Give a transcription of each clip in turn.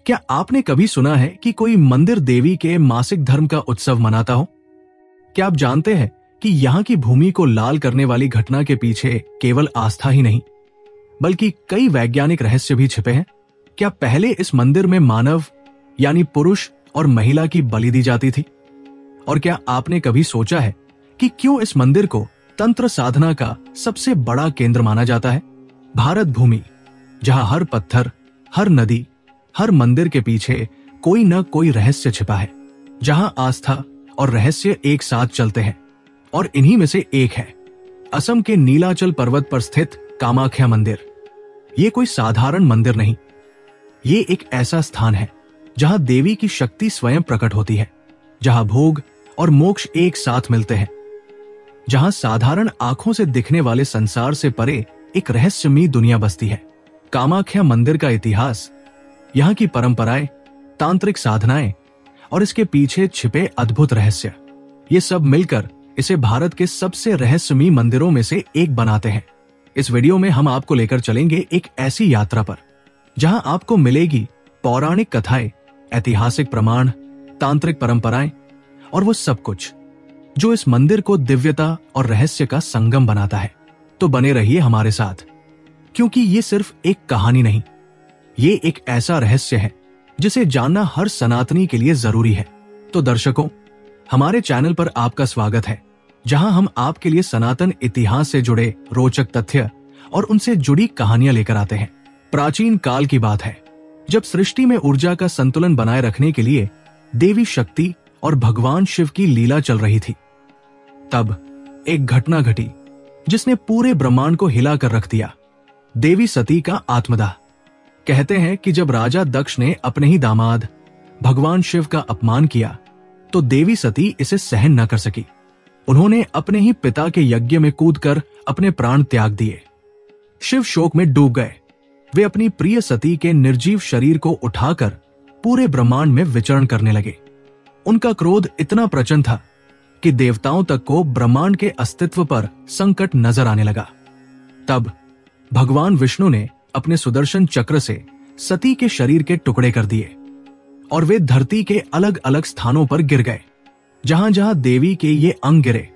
क्या आपने कभी सुना है कि कोई मंदिर देवी के मासिक धर्म का उत्सव मनाता हो? क्या आप जानते हैं कि यहाँ की भूमि को लाल करने वाली घटना के पीछे केवल आस्था ही नहीं, बल्कि कई वैज्ञानिक रहस्य भी छिपे हैं? क्या पहले इस मंदिर में मानव यानी पुरुष और महिला की बलि दी जाती थी? और क्या आपने कभी सोचा है कि क्यों इस मंदिर को तंत्र साधना का सबसे बड़ा केंद्र माना जाता है? भारत भूमि, जहां हर पत्थर, हर नदी, हर मंदिर के पीछे कोई न कोई रहस्य छिपा है, जहां आस्था और रहस्य एक साथ चलते हैं। और इन्हीं में से एक है असम के नीलाचल पर्वत पर स्थित कामाख्या मंदिर। ये कोई साधारण मंदिर नहीं, ये एक ऐसा स्थान है जहां देवी की शक्ति स्वयं प्रकट होती है, जहां भोग और मोक्ष एक साथ मिलते हैं, जहां साधारण आंखों से दिखने वाले संसार से परे एक रहस्यमयी दुनिया बसती है। कामाख्या मंदिर का इतिहास, यहाँ की परंपराएं, तांत्रिक साधनाएं और इसके पीछे छिपे अद्भुत रहस्य, ये सब मिलकर इसे भारत के सबसे रहस्यमयी मंदिरों में से एक बनाते हैं। इस वीडियो में हम आपको लेकर चलेंगे एक ऐसी यात्रा पर जहां आपको मिलेगी पौराणिक कथाएं, ऐतिहासिक प्रमाण, तांत्रिक परंपराएं और वो सब कुछ जो इस मंदिर को दिव्यता और रहस्य का संगम बनाता है। तो बने रहिए हमारे साथ, क्योंकि ये सिर्फ एक कहानी नहीं, ये एक ऐसा रहस्य है जिसे जानना हर सनातनी के लिए जरूरी है। तो दर्शकों, हमारे चैनल पर आपका स्वागत है, जहां हम आपके लिए सनातन इतिहास से जुड़े रोचक तथ्य और उनसे जुड़ी कहानियां लेकर आते हैं। प्राचीन काल की बात है, जब सृष्टि में ऊर्जा का संतुलन बनाए रखने के लिए देवी शक्ति और भगवान शिव की लीला चल रही थी। तब एक घटना घटी जिसने पूरे ब्रह्मांड को हिला कर रख दिया। देवी सती का आत्मदाह। कहते हैं कि जब राजा दक्ष ने अपने ही दामाद भगवान शिव का अपमान किया, तो देवी सती इसे सहन न कर सकी। उन्होंने अपने ही पिता के यज्ञ में कूदकर अपने प्राण त्याग दिए। शिव शोक में डूब गए। वे अपनी प्रिय सती के निर्जीव शरीर को उठाकर पूरे ब्रह्मांड में विचरण करने लगे। उनका क्रोध इतना प्रचंड था कि देवताओं तक को ब्रह्मांड के अस्तित्व पर संकट नजर आने लगा। तब भगवान विष्णु ने अपने सुदर्शन चक्र से सती के शरीर के टुकड़े कर दिए और वे धरती के अलग अलग स्थानों पर गिर गए। जहां जहां देवी के ये अंग गिरे,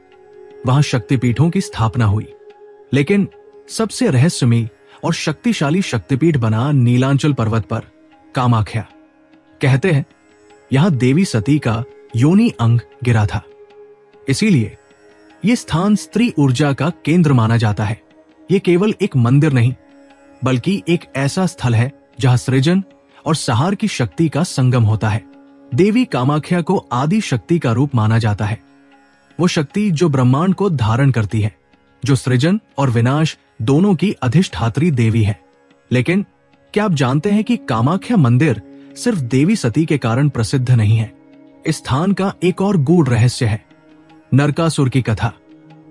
वहां शक्तिपीठों की स्थापना हुई। लेकिन सबसे रहस्यमयी और शक्तिशाली शक्तिपीठ बना नीलांचल पर्वत पर कामाख्या। कहते हैं यहां देवी सती का योनि अंग गिरा था। इसीलिए यह स्थान स्त्री ऊर्जा का केंद्र माना जाता है। यह केवल एक मंदिर नहीं, बल्कि एक ऐसा स्थल है जहां सृजन और संहार की शक्ति का संगम होता है। देवी कामाख्या को आदि शक्ति का रूप माना जाता है, वो शक्ति जो ब्रह्मांड को धारण करती है, जो सृजन और विनाश दोनों की अधिष्ठात्री देवी है। लेकिन क्या आप जानते हैं कि कामाख्या मंदिर सिर्फ देवी सती के कारण प्रसिद्ध नहीं है? इस स्थान का एक और गूढ़ रहस्य है, नरकासुर की कथा।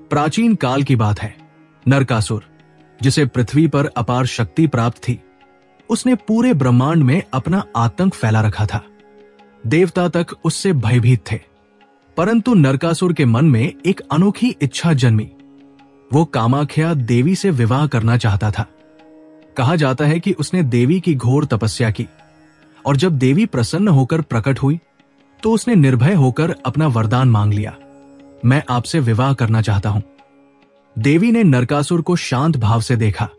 प्राचीन काल की बात है। नरकासुर, जिसे पृथ्वी पर अपार शक्ति प्राप्त थी, उसने पूरे ब्रह्मांड में अपना आतंक फैला रखा था। देवता तक उससे भयभीत थे। परंतु नरकासुर के मन में एक अनोखी इच्छा जन्मी। वो कामाख्या देवी से विवाह करना चाहता था। कहा जाता है कि उसने देवी की घोर तपस्या की और जब देवी प्रसन्न होकर प्रकट हुई, तो उसने निर्भय होकर अपना वरदान मांग लिया, मैं आपसे विवाह करना चाहता हूं। देवी ने नरकासुर को शांत भाव से देखा,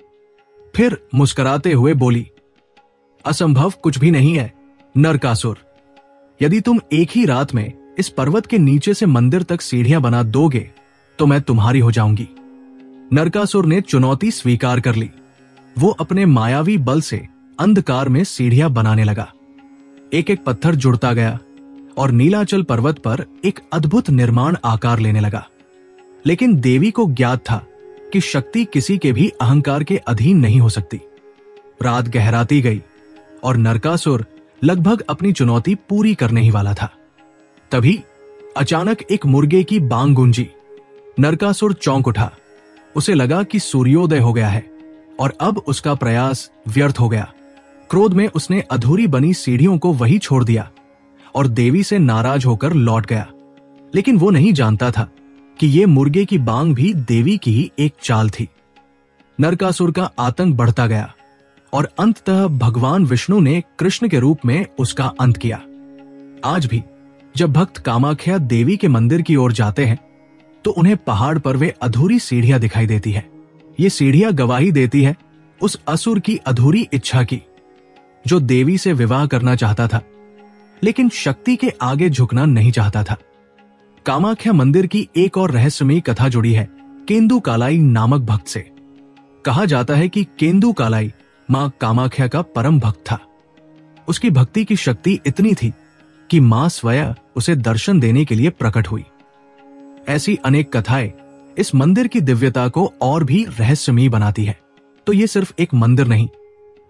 फिर मुस्कुराते हुए बोली, असंभव कुछ भी नहीं है नरकासुर। यदि तुम एक ही रात में इस पर्वत के नीचे से मंदिर तक सीढ़ियां बना दोगे, तो मैं तुम्हारी हो जाऊंगी। नरकासुर ने चुनौती स्वीकार कर ली। वो अपने मायावी बल से अंधकार में सीढ़ियां बनाने लगा। एक एक पत्थर जुड़ता गया और नीलाचल पर्वत पर एक अद्भुत निर्माण आकार लेने लगा। लेकिन देवी को ज्ञात था कि शक्ति किसी के भी अहंकार के अधीन नहीं हो सकती। रात गहराती गई और नरकासुर लगभग अपनी चुनौती पूरी करने ही वाला था। तभी अचानक एक मुर्गे की बांग गूंजी। नरकासुर चौंक उठा। उसे लगा कि सूर्योदय हो गया है और अब उसका प्रयास व्यर्थ हो गया। क्रोध में उसने अधूरी बनी सीढ़ियों को वहीं छोड़ दिया और देवी से नाराज होकर लौट गया। लेकिन वो नहीं जानता था कि ये मुर्गे की बांग भी देवी की ही एक चाल थी। नरकासुर का आतंक बढ़ता गया। और अंततः भगवान विष्णु ने कृष्ण के रूप में उसका अंत किया। आज भी जब भक्त कामाख्या देवी के मंदिर की ओर जाते हैं तो उन्हें पहाड़ पर वे अधूरी सीढ़ियां दिखाई देती है। ये सीढ़ियां गवाही देती है उस असुर की अधूरी इच्छा की, जो देवी से विवाह करना चाहता था लेकिन शक्ति के आगे झुकना नहीं चाहता था। कामाख्या मंदिर की एक और रहस्यमयी कथा जुड़ी है केंदु कालाई नामक भक्त से। कहा जाता है कि केंदु कालाई मां कामाख्या का परम भक्त था। उसकी भक्ति की शक्ति इतनी थी कि मां स्वयं उसे दर्शन देने के लिए प्रकट हुई। ऐसी अनेक कथाएं इस मंदिर की दिव्यता को और भी रहस्यमयी बनाती है। तो ये सिर्फ एक मंदिर नहीं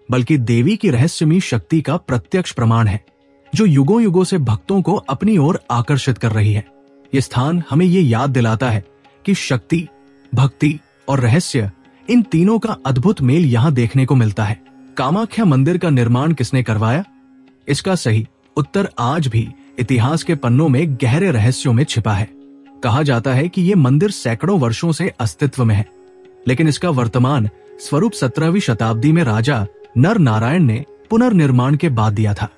बल्कि देवी की रहस्यमयी शक्ति का प्रत्यक्ष प्रमाण है, जो युगों युगों से भक्तों को अपनी ओर आकर्षित कर रही है। ये स्थान हमें ये याद दिलाता है कि शक्ति, भक्ति और रहस्य, इन तीनों का अद्भुत मेल यहाँ देखने को मिलता है। कामाख्या मंदिर का निर्माण किसने करवाया? इसका सही उत्तर आज भी इतिहास के पन्नों में गहरे रहस्यों में छिपा है। कहा जाता है कि ये मंदिर सैकड़ों वर्षों से अस्तित्व में है, लेकिन इसका वर्तमान स्वरूप 17वीं शताब्दी में राजा नर नारायण ने पुनर्निर्माण के बाद दिया था।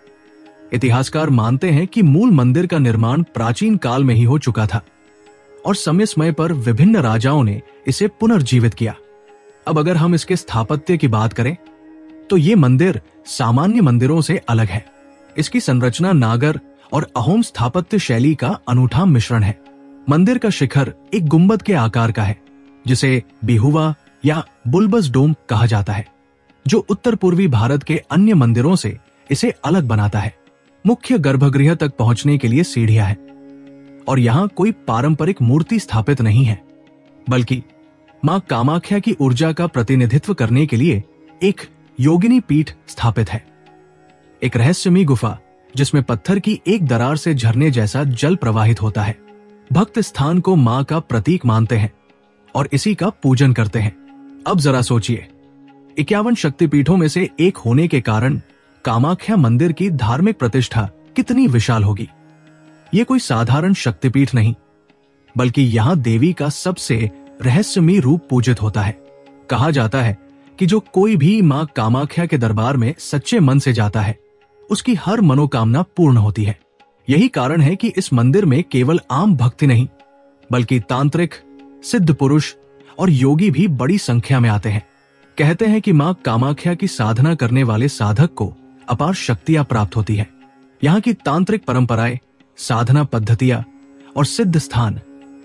इतिहासकार मानते हैं कि मूल मंदिर का निर्माण प्राचीन काल में ही हो चुका था और समय समय पर विभिन्न राजाओं ने इसे पुनर्जीवित किया। अब अगर हम इसके स्थापत्य की बात करें तो ये मंदिर सामान्य मंदिरों से अलग है। इसकी संरचना नागर और अहोम स्थापत्य शैली का अनूठा मिश्रण है। मंदिर का शिखर एक गुंबद के आकार का है, जिसे बिहुवा या बुल्बस डोम कहा जाता है, जो उत्तर पूर्वी भारत के अन्य मंदिरों से इसे अलग बनाता है। मुख्य गर्भगृह तक पहुंचने के लिए सीढ़ियां हैं और यहाँ कोई पारंपरिक मूर्ति स्थापित नहीं है, बल्कि मां कामाख्या की ऊर्जा का प्रतिनिधित्व करने के लिए एक योगिनी पीठ स्थापित है। एक रहस्यमयी गुफा जिसमें पत्थर की एक दरार से झरने जैसा जल प्रवाहित होता है। भक्त स्थान को मां का प्रतीक मानते हैं और इसी का पूजन करते हैं। अब जरा सोचिए, 51 शक्तिपीठों में से एक होने के कारण कामाख्या मंदिर की धार्मिक प्रतिष्ठा कितनी विशाल होगी। ये कोई साधारण शक्तिपीठ नहीं, बल्कि यहाँ देवी का सबसे रहस्यमयी रूप पूजित होता है। कहा जाता है कि जो कोई भी मां कामाख्या के दरबार में सच्चे मन से जाता है, उसकी हर मनोकामना पूर्ण होती है। यही कारण है कि इस मंदिर में केवल आम भक्त नहीं, बल्कि तांत्रिक, सिद्ध पुरुष और योगी भी बड़ी संख्या में आते हैं। कहते हैं कि मां कामाख्या की साधना करने वाले साधक को अपार शक्तियां प्राप्त होती है। यहाँ की तांत्रिक परंपराएं, साधना पद्धतियां और सिद्ध स्थान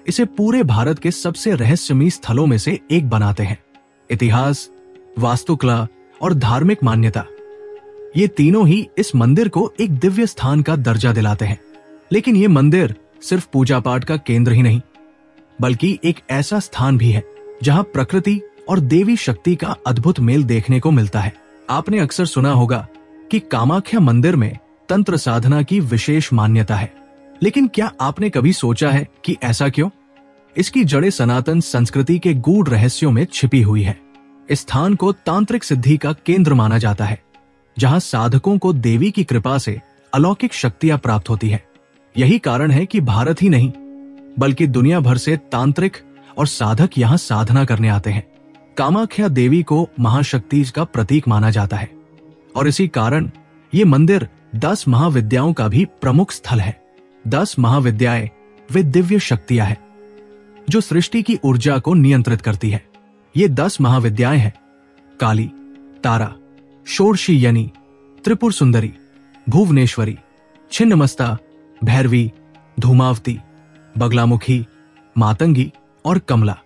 इसे पूरे भारत के सबसे रहस्यमयी स्थलों में से एक बनाते हैं। इतिहास, वास्तुकला और धार्मिक मान्यता, ये तीनों ही इस मंदिर को एक दिव्य स्थान का दर्जा दिलाते हैं। लेकिन ये मंदिर सिर्फ पूजा पाठ का केंद्र ही नहीं, बल्कि एक ऐसा स्थान भी है जहां प्रकृति और देवी शक्ति का अद्भुत मेल देखने को मिलता है। आपने अक्सर सुना होगा कि कामाख्या मंदिर में तंत्र साधना की विशेष मान्यता है, लेकिन क्या आपने कभी सोचा है कि ऐसा क्यों? इसकी जड़ें सनातन संस्कृति के गूढ़ रहस्यों में छिपी हुई है। इस स्थान को तांत्रिक सिद्धि का केंद्र माना जाता है, जहां साधकों को देवी की कृपा से अलौकिक शक्तियां प्राप्त होती है। यही कारण है कि भारत ही नहीं बल्कि दुनिया भर से तांत्रिक और साधक यहां साधना करने आते हैं। कामाख्या देवी को महाशक्ति का प्रतीक माना जाता है और इसी कारण ये मंदिर 10 महाविद्याओं का भी प्रमुख स्थल है। 10 महाविद्याएं वे दिव्य शक्तियां हैं जो सृष्टि की ऊर्जा को नियंत्रित करती है। ये 10 महाविद्याएं हैं काली, तारा, षोडशी यानी त्रिपुर सुंदरी, भुवनेश्वरी, छिन्नमस्ता, भैरवी, धूमावती, बगलामुखी, मातंगी और कमला।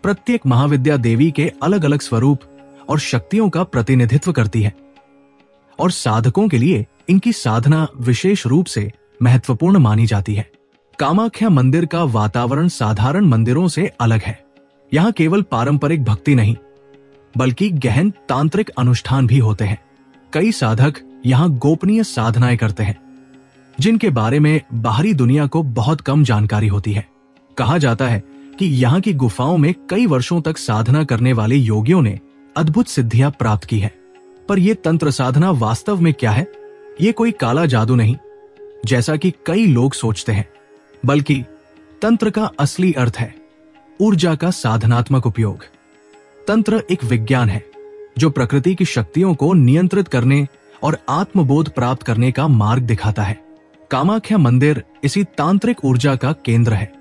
प्रत्येक महाविद्या देवी के अलग अलग स्वरूप और शक्तियों का प्रतिनिधित्व करती है और साधकों के लिए इनकी साधना विशेष रूप से महत्वपूर्ण मानी जाती है। कामाख्या मंदिर का वातावरण साधारण मंदिरों से अलग है। यहाँ केवल पारंपरिक भक्ति नहीं बल्कि गहन तांत्रिक अनुष्ठान भी होते हैं। कई साधक यहाँ गोपनीय साधनाएं करते हैं जिनके बारे में बाहरी दुनिया को बहुत कम जानकारी होती है। कहा जाता है कि यहाँ की गुफाओं में कई वर्षों तक साधना करने वाले योगियों ने अद्भुत सिद्धियां प्राप्त की है। पर यह तंत्र साधना वास्तव में क्या है? ये कोई काला जादू नहीं, जैसा कि कई लोग सोचते हैं, बल्कि तंत्र का असली अर्थ है ऊर्जा का साधनात्मक उपयोग। तंत्र एक विज्ञान है जो प्रकृति की शक्तियों को नियंत्रित करने और आत्मबोध प्राप्त करने का मार्ग दिखाता है। कामाख्या मंदिर इसी तांत्रिक ऊर्जा का केंद्र है,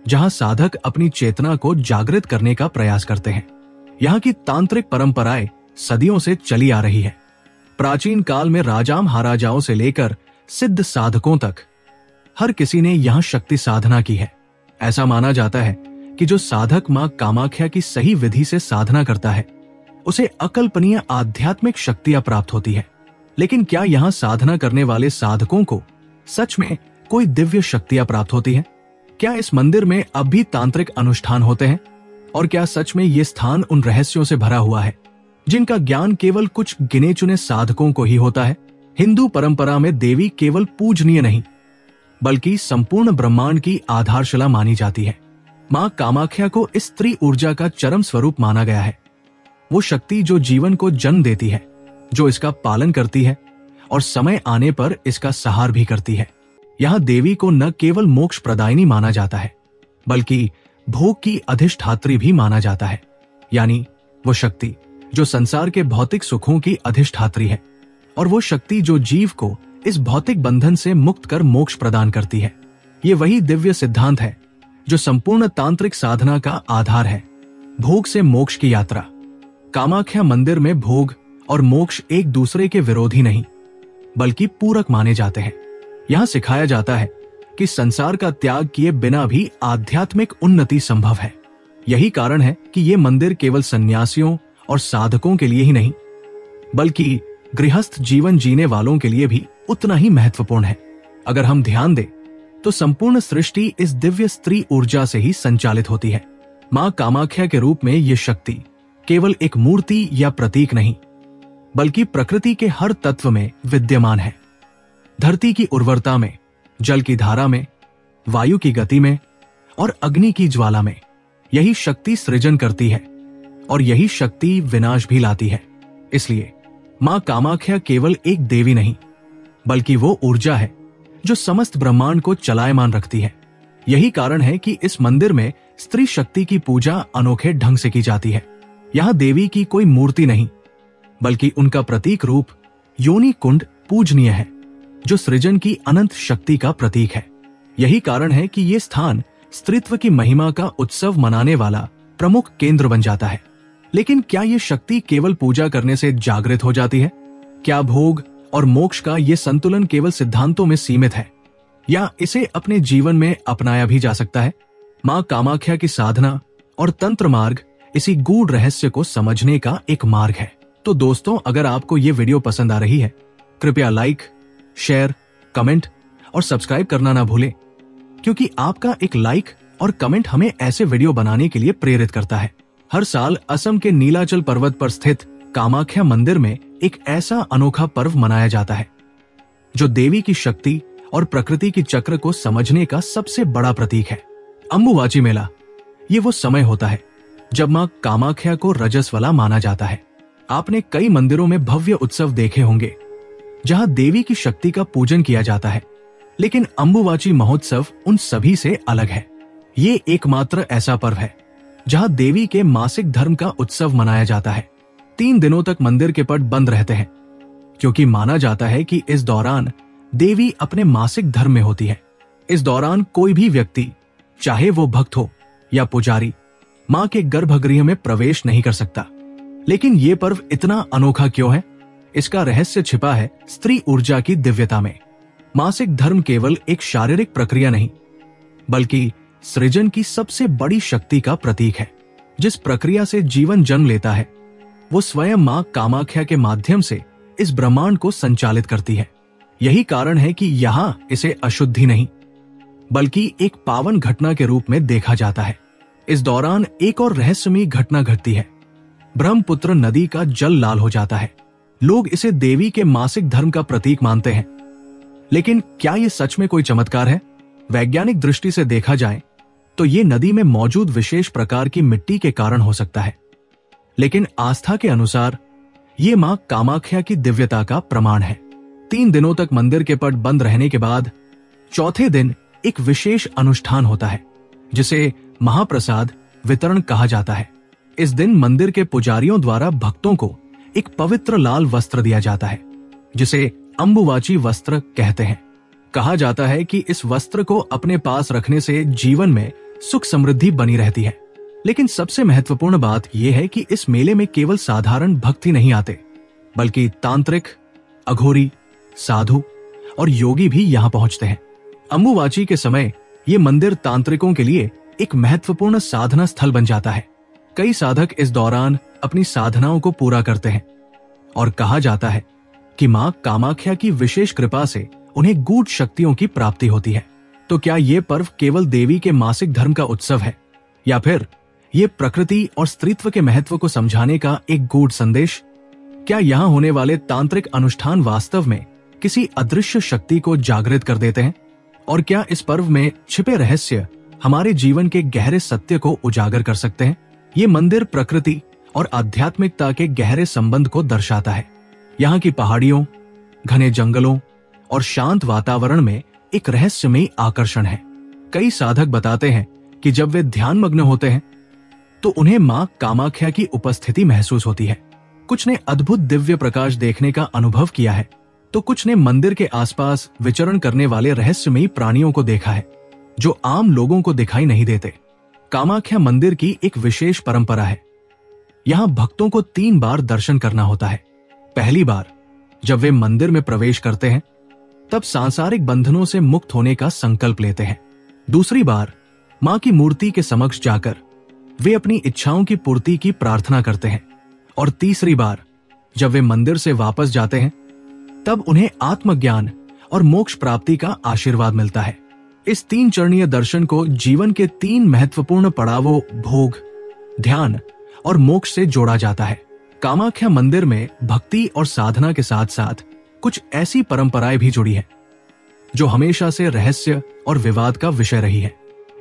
जहां साधक अपनी चेतना को जागृत करने का प्रयास करते हैं। यहाँ की तांत्रिक परंपराएं सदियों से चली आ रही है। प्राचीन काल में राजा महाराजाओं से लेकर सिद्ध साधकों तक हर किसी ने यहाँ शक्ति साधना की है। ऐसा माना जाता है कि जो साधक मां कामाख्या की सही विधि से साधना करता है, उसे अकल्पनीय आध्यात्मिक शक्तियां प्राप्त होती है। लेकिन क्या यहाँ साधना करने वाले साधकों को सच में कोई दिव्य शक्तियां प्राप्त होती है? क्या इस मंदिर में अब भी तांत्रिक अनुष्ठान होते हैं? और क्या सच में ये स्थान उन रहस्यों से भरा हुआ है जिनका ज्ञान केवल कुछ गिने चुने साधकों को ही होता है? हिंदू परंपरा में देवी केवल पूजनीय नहीं, बल्कि संपूर्ण ब्रह्मांड की आधारशिला मानी जाती है। मां कामाख्या को इस स्त्री ऊर्जा का चरम स्वरूप माना गया है। वो शक्ति जो जीवन को जन्म देती है, जो इसका पालन करती है और समय आने पर इसका सहार भी करती है। यहाँ देवी को न केवल मोक्ष प्रदायिनी माना जाता है, बल्कि भोग की अधिष्ठात्री भी माना जाता है। यानी वो शक्ति जो संसार के भौतिक सुखों की अधिष्ठात्री है, और वो शक्ति जो जीव को इस भौतिक बंधन से मुक्त कर मोक्ष प्रदान करती है। ये वही दिव्य सिद्धांत है जो संपूर्ण तांत्रिक साधना का आधार है। भोग से मोक्ष की यात्रा। कामाख्या मंदिर में भोग और मोक्ष एक दूसरे के विरोधी नहीं, बल्कि पूरक माने जाते हैं। यहाँ सिखाया जाता है कि संसार का त्याग किए बिना भी आध्यात्मिक उन्नति संभव है। यही कारण है कि ये मंदिर केवल सन्यासियों और साधकों के लिए ही नहीं, बल्कि गृहस्थ जीवन जीने वालों के लिए भी उतना ही महत्वपूर्ण है। अगर हम ध्यान दें तो संपूर्ण सृष्टि इस दिव्य स्त्री ऊर्जा से ही संचालित होती है। मां कामाख्या के रूप में ये शक्ति केवल एक मूर्ति या प्रतीक नहीं, बल्कि प्रकृति के हर तत्व में विद्यमान है। धरती की उर्वरता में, जल की धारा में, वायु की गति में और अग्नि की ज्वाला में यही शक्ति सृजन करती है, और यही शक्ति विनाश भी लाती है। इसलिए मां कामाख्या केवल एक देवी नहीं, बल्कि वो ऊर्जा है जो समस्त ब्रह्मांड को चलायमान रखती है। यही कारण है कि इस मंदिर में स्त्री शक्ति की पूजा अनोखे ढंग से की जाती है। यहाँ देवी की कोई मूर्ति नहीं, बल्कि उनका प्रतीक रूप योनि कुंड पूजनीय है, जो सृजन की अनंत शक्ति का प्रतीक है। यही कारण है कि ये स्थान स्त्रीत्व की महिमा का उत्सव मनाने वाला प्रमुख केंद्र बन जाता है। लेकिन क्या ये शक्ति केवल पूजा करने से जागृत हो जाती है? क्या भोग और मोक्ष का ये संतुलन केवल सिद्धांतों में सीमित है, या इसे अपने जीवन में अपनाया भी जा सकता है? मां कामाख्या की साधना और तंत्र मार्ग इसी गूढ़ रहस्य को समझने का एक मार्ग है। तो दोस्तों, अगर आपको ये वीडियो पसंद आ रही है, कृपया लाइक, शेयर, कमेंट और सब्सक्राइब करना ना भूलें, क्योंकि आपका एक लाइक और कमेंट हमें ऐसे वीडियो बनाने के लिए प्रेरित करता है। हर साल असम के नीलाचल पर्वत पर स्थित कामाख्या मंदिर में एक ऐसा अनोखा पर्व मनाया जाता है जो देवी की शक्ति और प्रकृति की चक्र को समझने का सबसे बड़ा प्रतीक है। अम्बुवाची मेला ये वो समय होता है जब मां कामाख्या को रजस्वला माना जाता है। आपने कई मंदिरों में भव्य उत्सव देखे होंगे जहां देवी की शक्ति का पूजन किया जाता है, लेकिन अम्बुवाची महोत्सव उन सभी से अलग है। ये एकमात्र ऐसा पर्व है जहां देवी के मासिक धर्म का उत्सव मनाया जाता है। 3 दिनों तक मंदिर के पट बंद रहते हैं, क्योंकि माना जाता है कि इस दौरान देवी अपने मासिक धर्म में होती है। इस दौरान कोई भी व्यक्ति, चाहे वो भक्त हो या पुजारी, मां के गर्भगृह में प्रवेश नहीं कर सकता। लेकिन ये पर्व इतना अनोखा क्यों है? इसका रहस्य छिपा है स्त्री ऊर्जा की दिव्यता में। मासिक धर्म केवल एक शारीरिक प्रक्रिया नहीं, बल्कि सृजन की सबसे बड़ी शक्ति का प्रतीक है। जिस प्रक्रिया से जीवन जन्म लेता है, वो स्वयं मां कामाख्या के माध्यम से इस ब्रह्मांड को संचालित करती है। यही कारण है कि यहाँ इसे अशुद्धि नहीं, बल्कि एक पावन घटना के रूप में देखा जाता है। इस दौरान एक और रहस्यमयी घटना घटती है। ब्रह्मपुत्र नदी का जल लाल हो जाता है। लोग इसे देवी के मासिक धर्म का प्रतीक मानते हैं, लेकिन क्या ये सच में कोई चमत्कार है? वैज्ञानिक दृष्टि से देखा जाए तो ये नदी में मौजूद विशेष प्रकार की मिट्टी के कारण हो सकता है, लेकिन आस्था के अनुसार ये मां कामाख्या की दिव्यता का प्रमाण है। 3 दिनों तक मंदिर के पट बंद रहने के बाद चौथे दिन एक विशेष अनुष्ठान होता है, जिसे महाप्रसाद वितरण कहा जाता है। इस दिन मंदिर के पुजारियों द्वारा भक्तों को एक पवित्र लाल वस्त्र दिया जाता है, जिसे अंबुवाची वस्त्र कहते हैं। कहा जाता है कि इस वस्त्र को अपने पास रखने से जीवन में सुख समृद्धि बनी रहती है। लेकिन सबसे महत्वपूर्ण बात यह है कि इस मेले में केवल साधारण भक्त ही नहीं आते, बल्कि तांत्रिक, अघोरी, साधु और योगी भी यहां पहुंचते हैं। अंबुवाची के समय ये मंदिर तांत्रिकों के लिए एक महत्वपूर्ण साधना स्थल बन जाता है। कई साधक इस दौरान अपनी साधनाओं को पूरा करते हैं और कहा जाता है कि मां कामाख्या की विशेष कृपा से उन्हें गूढ़ शक्तियों की प्राप्ति होती है। तो क्या ये पर्व केवल देवी के मासिक धर्म का उत्सव है, या फिर ये प्रकृति और स्त्रीत्व के महत्व को समझाने का एक गूढ़ संदेश? क्या यहाँ होने वाले तांत्रिक अनुष्ठान वास्तव में किसी अदृश्य शक्ति को जागृत कर देते हैं? और क्या इस पर्व में छिपे रहस्य हमारे जीवन के गहरे सत्य को उजागर कर सकते हैं? ये मंदिर प्रकृति और आध्यात्मिकता के गहरे संबंध को दर्शाता है। यहाँ की पहाड़ियों, घने जंगलों और शांत वातावरण में एक रहस्यमयी आकर्षण है। कई साधक बताते हैं कि जब वे ध्यानमग्न होते हैं तो उन्हें मां कामाख्या की उपस्थिति महसूस होती है। कुछ ने अद्भुत दिव्य प्रकाश देखने का अनुभव किया है, तो कुछ ने मंदिर के आसपास विचरण करने वाले रहस्यमयी प्राणियों को देखा है, जो आम लोगों को दिखाई नहीं देते। कामाख्या मंदिर की एक विशेष परंपरा है। यहाँ भक्तों को 3 बार दर्शन करना होता है। पहली बार जब वे मंदिर में प्रवेश करते हैं, तब सांसारिक बंधनों से मुक्त होने का संकल्प लेते हैं। दूसरी बार मां की मूर्ति के समक्ष जाकर वे अपनी इच्छाओं की पूर्ति की प्रार्थना करते हैं। और तीसरी बार जब वे मंदिर से वापस जाते हैं, तब उन्हें आत्मज्ञान और मोक्ष प्राप्ति का आशीर्वाद मिलता है। इस 3 चरणीय दर्शन को जीवन के 3 महत्वपूर्ण पड़ावों भोग, ध्यान और मोक्ष से जोड़ा जाता है। कामाख्या मंदिर में भक्ति और साधना के साथ साथ कुछ ऐसी परंपराएं भी जुड़ी हैं, जो हमेशा से रहस्य और विवाद का विषय रही है।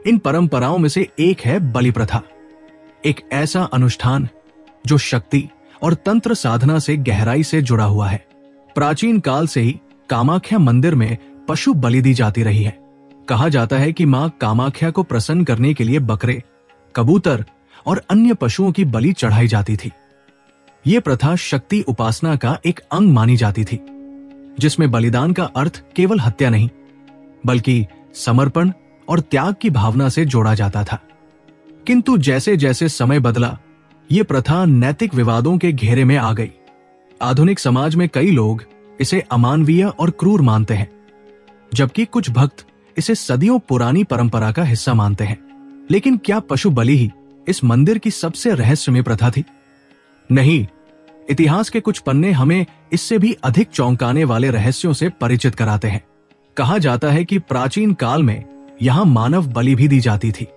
इन परंपराओं में से एक है बलि प्रथा, एक ऐसा अनुष्ठान जो शक्ति और तंत्र साधना से गहराई से जुड़ा हुआ है। प्राचीन काल से ही कामाख्या मंदिर में पशु बलि दी जाती रही है। कहा जाता है कि मां कामाख्या को प्रसन्न करने के लिए बकरे, कबूतर और अन्य पशुओं की बलि चढ़ाई जाती थी। ये प्रथा शक्ति उपासना का एक अंग मानी जाती थी, जिसमें बलिदान का अर्थ केवल हत्या नहीं, बल्कि समर्पण और त्याग की भावना से जोड़ा जाता था। किंतु जैसे जैसे समय बदला, ये प्रथा नैतिक विवादों के घेरे में आ गई। आधुनिक समाज में कई लोग इसे अमानवीय और क्रूर मानते हैं, जबकि कुछ भक्त इसे सदियों पुरानी परंपरा का हिस्सा मानते हैं। लेकिन क्या पशु बलि ही इस मंदिर की सबसे रहस्यमय प्रथा थी? नहीं, इतिहास के कुछ पन्ने हमें इससे भी अधिक चौंकाने वाले रहस्यों से परिचित कराते हैं। कहा जाता है कि प्राचीन काल में यहां मानव बलि भी दी जाती थी।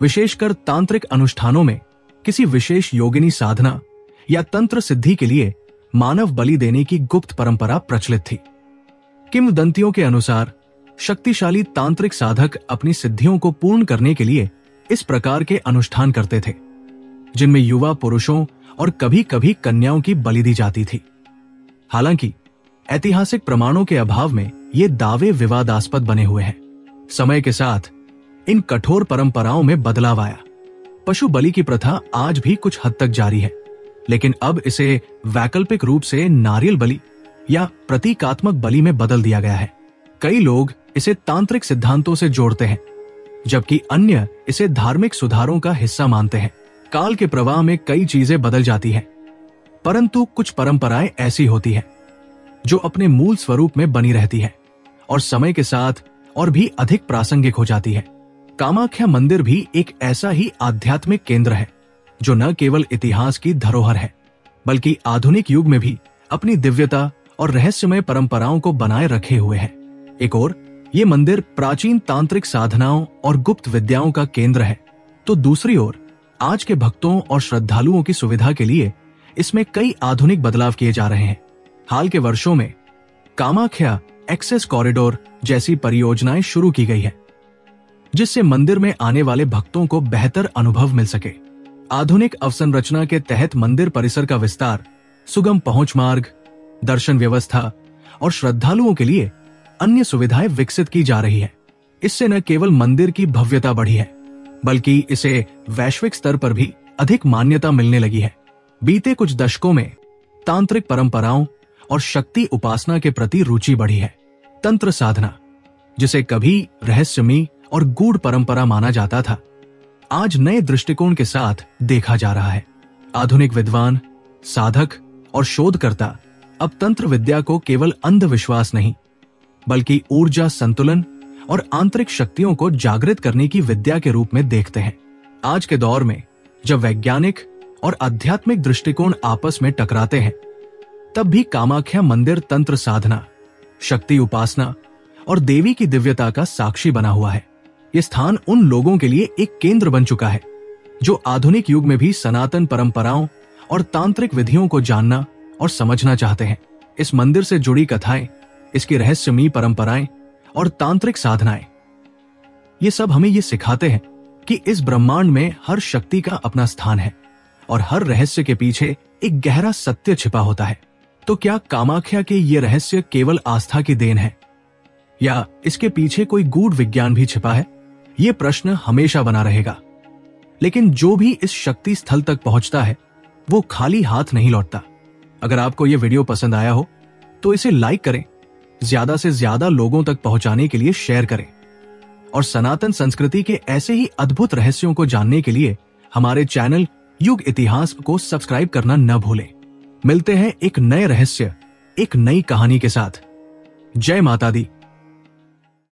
विशेषकर तांत्रिक अनुष्ठानों में किसी विशेष योगिनी साधना या तंत्र सिद्धि के लिए मानव बलि देने की गुप्त परंपरा प्रचलित थी। किंवदंतियों के अनुसार शक्तिशाली तांत्रिक साधक अपनी सिद्धियों को पूर्ण करने के लिए इस प्रकार के अनुष्ठान करते थे, जिनमें युवा पुरुषों और कभी कभी कन्याओं की बलि दी जाती थी। हालांकि ऐतिहासिक प्रमाणों के अभाव में ये दावे विवादास्पद बने हुए हैं। समय के साथ इन कठोर परंपराओं में बदलाव आया। पशु बलि की प्रथा आज भी कुछ हद तक जारी है, लेकिन अब इसे वैकल्पिक रूप से नारियल बलि या प्रतीकात्मक बलि में बदल दिया गया है। कई लोग इसे तांत्रिक सिद्धांतों से जोड़ते हैं, जबकि अन्य इसे धार्मिक सुधारों का हिस्सा मानते हैं। काल के प्रवाह में कई चीजें बदल जाती हैं, परंतु कुछ परंपराएं ऐसी होती हैं जो अपने मूल स्वरूप में बनी रहती है और समय के साथ और भी अधिक प्रासंगिक हो जाती है। कामाख्या मंदिर भी एक ऐसा ही आध्यात्मिक केंद्र है जो न केवल इतिहास की धरोहर है, बल्कि आधुनिक युग में भी अपनी दिव्यता और रहस्यमय परंपराओं को बनाए रखे हुए है। एक ओर ये मंदिर प्राचीन तांत्रिक साधनाओं और गुप्त विद्याओं का केंद्र है, तो दूसरी ओर आज के भक्तों और श्रद्धालुओं की सुविधा के लिए इसमें कई आधुनिक बदलाव किए जा रहे हैं। हाल के वर्षों में कामाख्या एक्सेस कॉरिडोर जैसी परियोजनाएं शुरू की गई है, जिससे मंदिर में आने वाले भक्तों को बेहतर अनुभव मिल सके। आधुनिक अवसंरचना के तहत मंदिर परिसर का विस्तार, सुगम पहुंच मार्ग, दर्शन व्यवस्था और श्रद्धालुओं के लिए अन्य सुविधाएं विकसित की जा रही है। इससे न केवल मंदिर की भव्यता बढ़ी है, बल्कि इसे वैश्विक स्तर पर भी अधिक मान्यता मिलने लगी है। बीते कुछ दशकों में तांत्रिक परंपराओं और शक्ति उपासना के प्रति रुचि बढ़ी है। तंत्र साधना, जिसे कभी रहस्यमयी और गूढ़ परंपरा माना जाता था, आज नए दृष्टिकोण के साथ देखा जा रहा है। आधुनिक विद्वान, साधक और शोधकर्ता अब तंत्र विद्या को केवल अंधविश्वास नहीं, बल्कि ऊर्जा संतुलन और आंतरिक शक्तियों को जागृत करने की विद्या के रूप में देखते हैं। आज के दौर में जब वैज्ञानिक और आध्यात्मिक दृष्टिकोण आपस में टकराते हैं, तब भी कामाख्या मंदिर तंत्र साधना, शक्ति उपासना और देवी की दिव्यता का साक्षी बना हुआ है। यह स्थान उन लोगों के लिए एक केंद्र बन चुका है जो आधुनिक युग में भी सनातन परंपराओं और तांत्रिक विधियों को जानना और समझना चाहते हैं। इस मंदिर से जुड़ी कथाएं, इसकी रहस्यमयी परंपराएं और तांत्रिक साधनाएं, ये सब हमें ये सिखाते हैं कि इस ब्रह्मांड में हर शक्ति का अपना स्थान है और हर रहस्य के पीछे एक गहरा सत्य छिपा होता है। तो क्या कामाख्या के ये रहस्य केवल आस्था की देन है, या इसके पीछे कोई गूढ़ विज्ञान भी छिपा है? ये प्रश्न हमेशा बना रहेगा। लेकिन जो भी इस शक्ति स्थल तक पहुंचता है, वो खाली हाथ नहीं लौटता। अगर आपको ये वीडियो पसंद आया हो तो इसे लाइक करें, ज्यादा से ज्यादा लोगों तक पहुंचाने के लिए शेयर करें, और सनातन संस्कृति के ऐसे ही अद्भुत रहस्यों को जानने के लिए हमारे चैनल युग इतिहास को सब्सक्राइब करना न भूलें। मिलते हैं एक नए रहस्य, एक नई कहानी के साथ। जय माता दी।